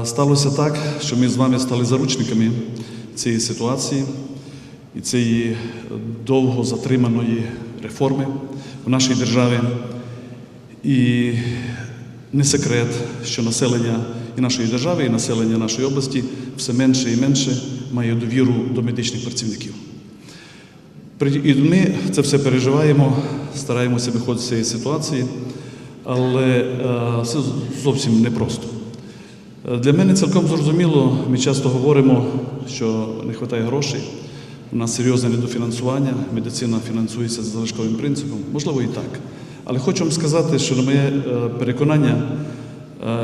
Сталося так, що ми з вами стали заручниками цієї ситуації і цієї довго затриманої реформи в нашій державі. І не секрет, що населення і нашої держави, і населення нашої області все менше і менше має довіру до медичних працівників. І ми це все переживаємо, стараємося виходити з цієї ситуації, але це зовсім непросто. Для мене цілком зрозуміло, ми часто говоримо, що не вистачає грошей, у нас серйозне недофінансування, медицина фінансується за залишковим принципом, можливо і так. Але хочу вам сказати, що на моє переконання,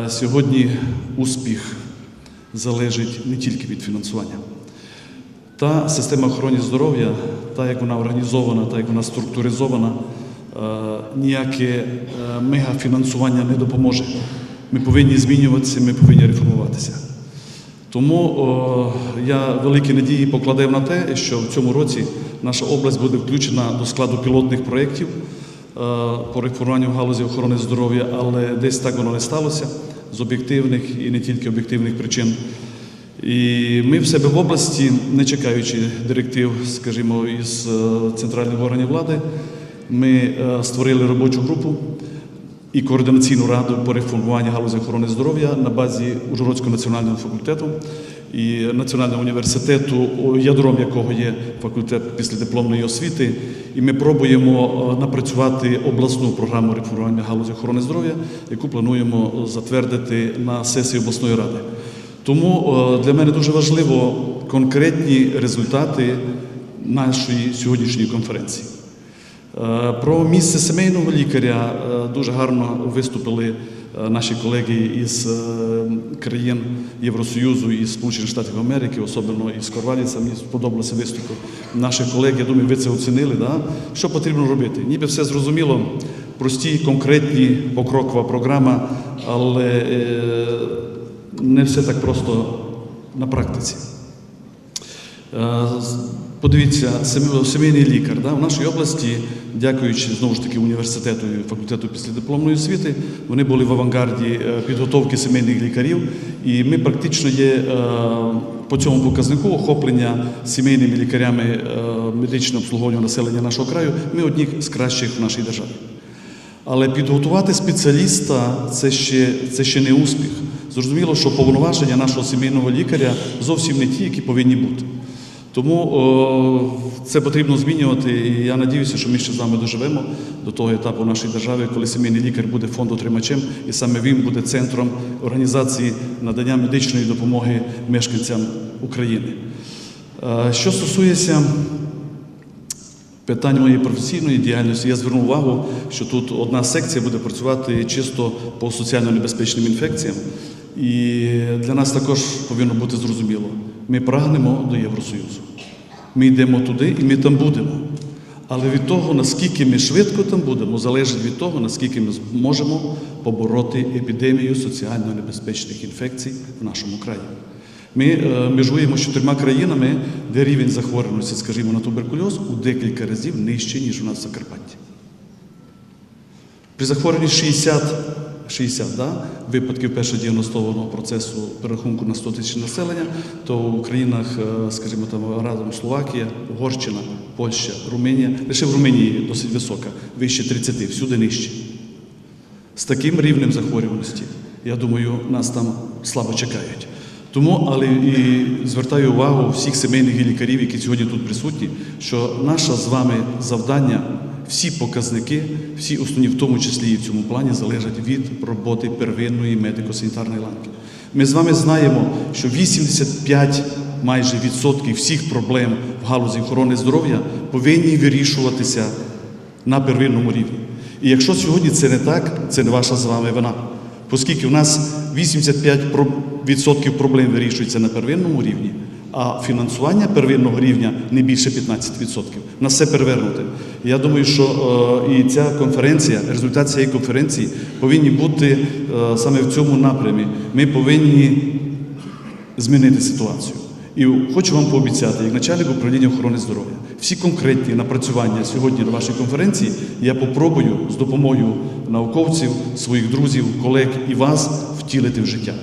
сьогодні успіх залежить не тільки від фінансування. Та система охорони здоров'я, та як вона організована, та як вона структуризована, ніяке мегафінансування не допоможе. Ми повинні змінюватися, ми повинні реформуватися. Тому я великі надії покладаю на те, що в цьому році наша область буде включена до складу пілотних проєктів по реформуванню в галузі охорони здоров'я, але десь так воно не сталося з об'єктивних і не тільки об'єктивних причин. І ми в себе в області, не чекаючи директив, скажімо, із центральних органів влади, ми створили робочу групу і координаційну раду по реформуванню галузі охорони здоров'я на базі Ужгородського національного факультету і Національного університету, ядром якого є факультет післядипломної освіти. І ми пробуємо напрацювати обласну програму реформування галузі охорони здоров'я, яку плануємо затвердити на сесії обласної ради. Тому для мене дуже важливо конкретні результати нашої сьогоднішньої конференції. Про місце сімейного лікаря дуже гарно виступили наші колеги із країн Євросоюзу і Сполучених Штатів Америки, особливо із Корваліса. Мені сподобалося виступи наших колег. Я думаю, ви це оцінили. Да? Що потрібно робити? Ніби все зрозуміло, прості, конкретні, покрокова програма, але не все так просто на практиці. Подивіться, сімейний лікар. Да? В нашій області, дякуючи, знову ж таки, університету і факультету післядипломної освіти, вони були в авангарді підготовки сімейних лікарів, і ми практично є по цьому показнику охоплення сімейними лікарями медичного обслуговування населення нашого краю, ми одні з кращих в нашій державі. Але підготувати спеціаліста – це ще не успіх. Зрозуміло, що повноваження нашого сімейного лікаря зовсім не ті, які повинні бути. Тому це потрібно змінювати, і я сподіваюся, що ми ще з вами доживемо до того етапу в нашій державі, коли сімейний лікар буде фондотримачем, і саме він буде центром організації надання медичної допомоги мешканцям України. Що стосується питань моєї професійної діяльності, я звернув увагу, що тут одна секція буде працювати чисто по соціально небезпечним інфекціям. І для нас також повинно бути зрозуміло. Ми прагнемо до Євросоюзу. Ми йдемо туди і ми там будемо. Але від того, наскільки ми швидко там будемо, залежить від того, наскільки ми зможемо побороти епідемію соціально небезпечних інфекцій в нашому краї. Ми межуємо з 4 країнами, де рівень захворюваності, скажімо, на туберкульоз у декілька разів нижчий, ніж у нас в Закарпатті. При захворюванні 60 випадків першодіагностованого процесу перерахунку на 100 тисяч населення, то в країнах, скажімо, там разом Словакія, Угорщина, Польща, Румунія, лише в Румунії досить висока, вище 30, всюди нижче. З таким рівнем захворюваності, я думаю, нас там слабо чекають. Тому, але і звертаю увагу всіх сімейних лікарів, які сьогодні тут присутні, що наше з вами завдання, всі показники, всі основні, в тому числі і в цьому плані, залежать від роботи первинної медико-санітарної ланки. Ми з вами знаємо, що 85 майже відсотків всіх проблем в галузі охорони здоров'я повинні вирішуватися на первинному рівні. І якщо сьогодні це не так, це не ваша з вами вина. Оскільки в нас 85% проблем вирішується на первинному рівні, а фінансування первинного рівня не більше 15%. У нас все перевернуте. Я думаю, що і ця конференція, результат цієї конференції повинні бути саме в цьому напрямі. Ми повинні змінити ситуацію. І хочу вам пообіцяти, як начальник управління охорони здоров'я, всі конкретні напрацювання сьогодні на вашій конференції я попробую з допомогою науковців, своїх друзів, колег і вас втілити в життя.